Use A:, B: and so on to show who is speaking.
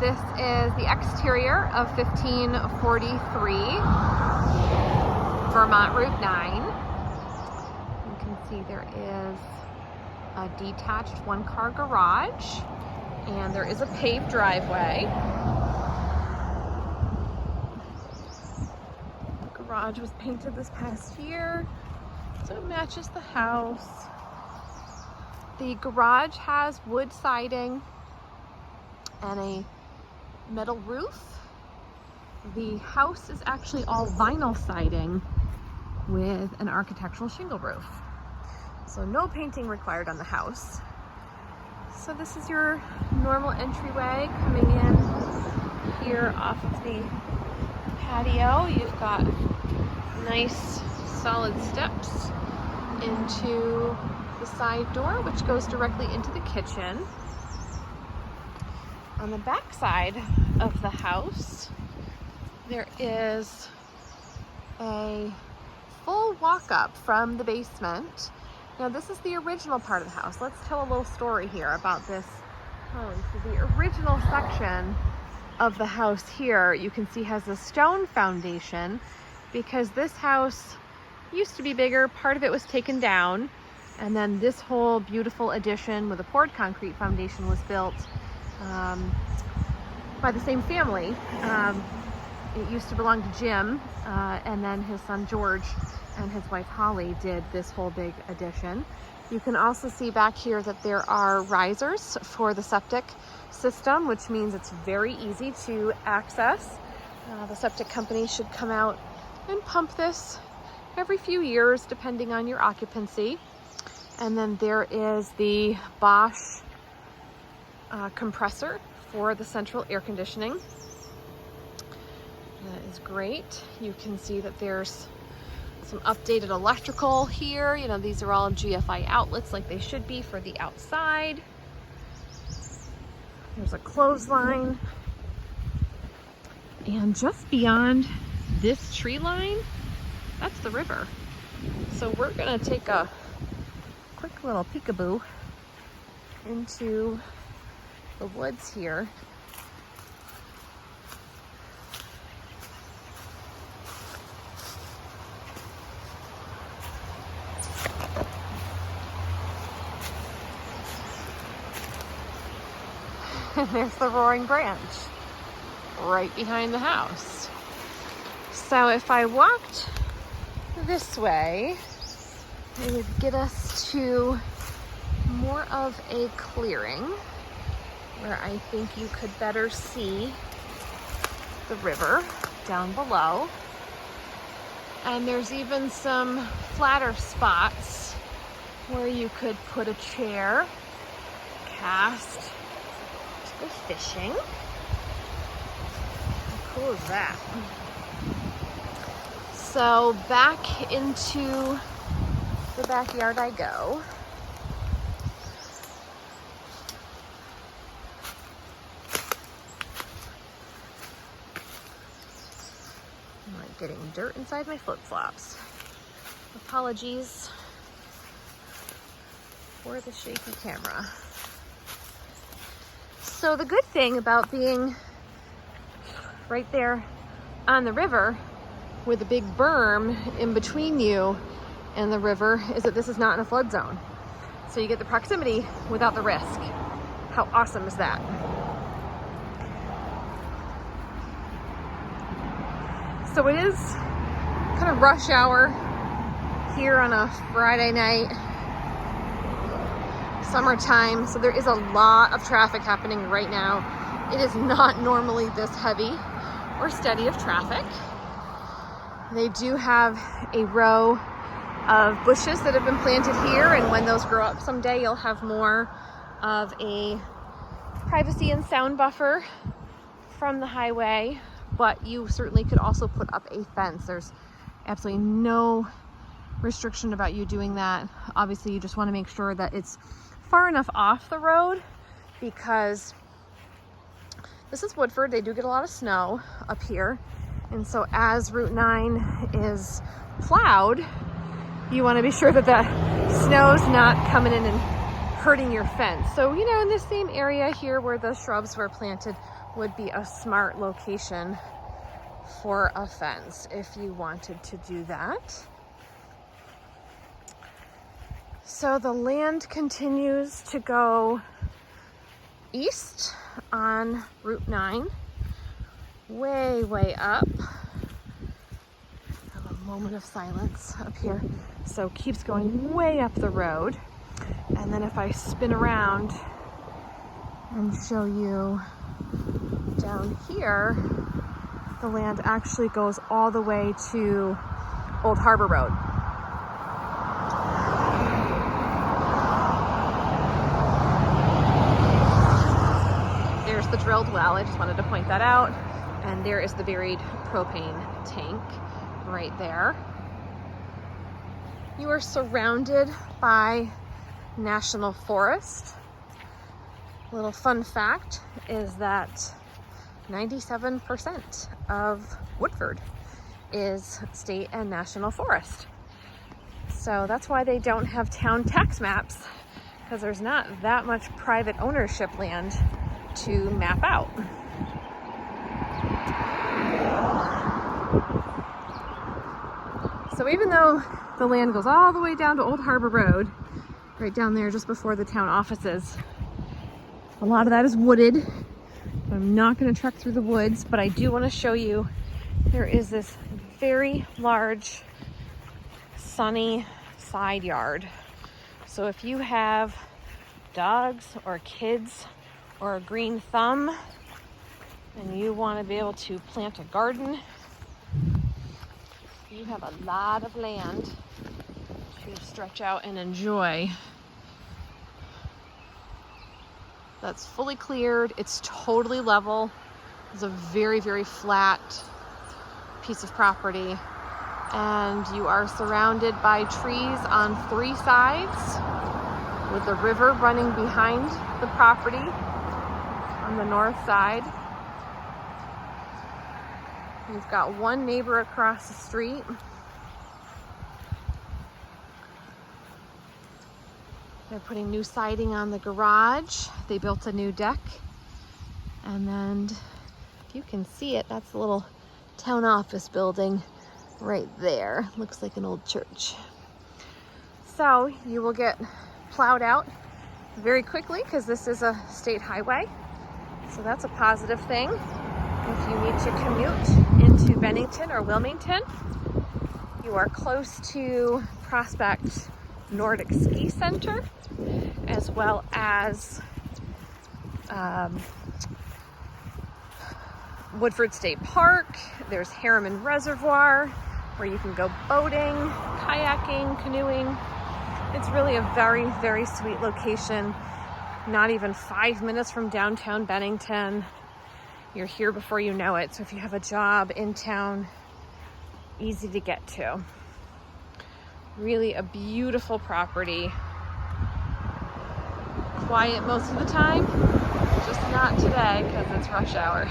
A: This is the exterior of 1543 Vermont Route 9. You can see there is a detached one-car garage, and there is a paved driveway. The garage was painted this past year, so it matches the house. The garage has wood siding and a metal roof. The house is actually all vinyl siding with an architectural shingle roof. So no painting required on the house. So this is your normal entryway coming in here off of the patio. You've got nice solid steps into the side door, which goes directly into the kitchen. On the back side of the house, there is a full walk-up from the basement. Now this is the original part of the house. Let's tell a little story here about this home. So the original section of the house here, you can see, has a stone foundation because this house used to be bigger. Part of it was taken down, and then this whole beautiful addition with a poured concrete foundation was built by the same family. It used to belong to Jim, and then his son George and his wife Holly did this whole big addition. You can also see back here that there are risers for the septic system, which means it's very easy to access. The septic company should come out and pump this every few years depending on your occupancy. And then there is the Bosch compressor for the central air conditioning. That is great. You can see that there's some updated electrical here. You know, these are all GFI outlets like they should be for the outside. There's a clothesline. And just beyond this tree line, that's the river. So we're gonna take a quick little peekaboo into the woods here. And there's the Roaring Branch right behind the house. So if I walked this way, it would get us to more of a clearing where I think you could better see the river down below. And there's even some flatter spots where you could put a chair, cast, go fishing. How cool is that? So back into the backyard I go. I'm like getting dirt inside my flip-flops. Apologies for the shaky camera. So the good thing about being right there on the river with a big berm in between you and the river is that this is not in a flood zone. So you get the proximity without the risk. How awesome is that? So it is kind of rush hour here on a Friday night, summertime, so there is a lot of traffic happening right now. It is not normally this heavy or steady of traffic. They do have a row of bushes that have been planted here, and when those grow up someday, you'll have more of a privacy and sound buffer from the highway, but you certainly could also put up a fence. There's absolutely no restriction about you doing that. Obviously, you just want to make sure that it's far enough off the road, because this is Woodford. They do get a lot of snow up here, and so as Route 9 is plowed, you want to be sure that the snow's not coming in and hurting your fence. So, you know, in the same area here where the shrubs were planted would be a smart location for a fence if you wanted to do that. So the land continues to go east on Route 9, way up. Have a moment of silence up here. So keeps going way up the road. And then if I spin around and show you down here, the land actually goes all the way to Old Harbor Road. There's the drilled well, I just wanted to point that out. And there is the buried propane tank right there. You are surrounded by National Forest. Little fun fact is that 97% of Woodford is state and national forest. So that's why they don't have town tax maps, because there's not that much private ownership land to map out. So even though the land goes all the way down to Old Harbor Road, right down there just before the town offices, a lot of that is wooded. I'm not going to trek through the woods, but I do want to show you there is this very large sunny side yard. So if you have dogs or kids or a green thumb and you want to be able to plant a garden, you have a lot of land to stretch out and enjoy. That's fully cleared. It's totally level. It's a very flat piece of property. And you are surrounded by trees on 3 sides with the river running behind the property on the north side. You've got one neighbor across the street. They're putting new siding on the garage. They built a new deck. And then, if you can see it, that's the little town office building right there. Looks like an old church. So you will get plowed out very quickly because this is a state highway. So that's a positive thing. If you need to commute into Bennington or Wilmington, you are close to Prospect Nordic Ski Center, as well as Woodford State Park. There's Harriman Reservoir where you can go boating, kayaking, canoeing. It's really a very sweet location. Not even 5 minutes from downtown Bennington. You're here before you know it. So if you have a job in town, easy to get to. Really a beautiful property. Quiet most of the time, just not today because it's rush hour.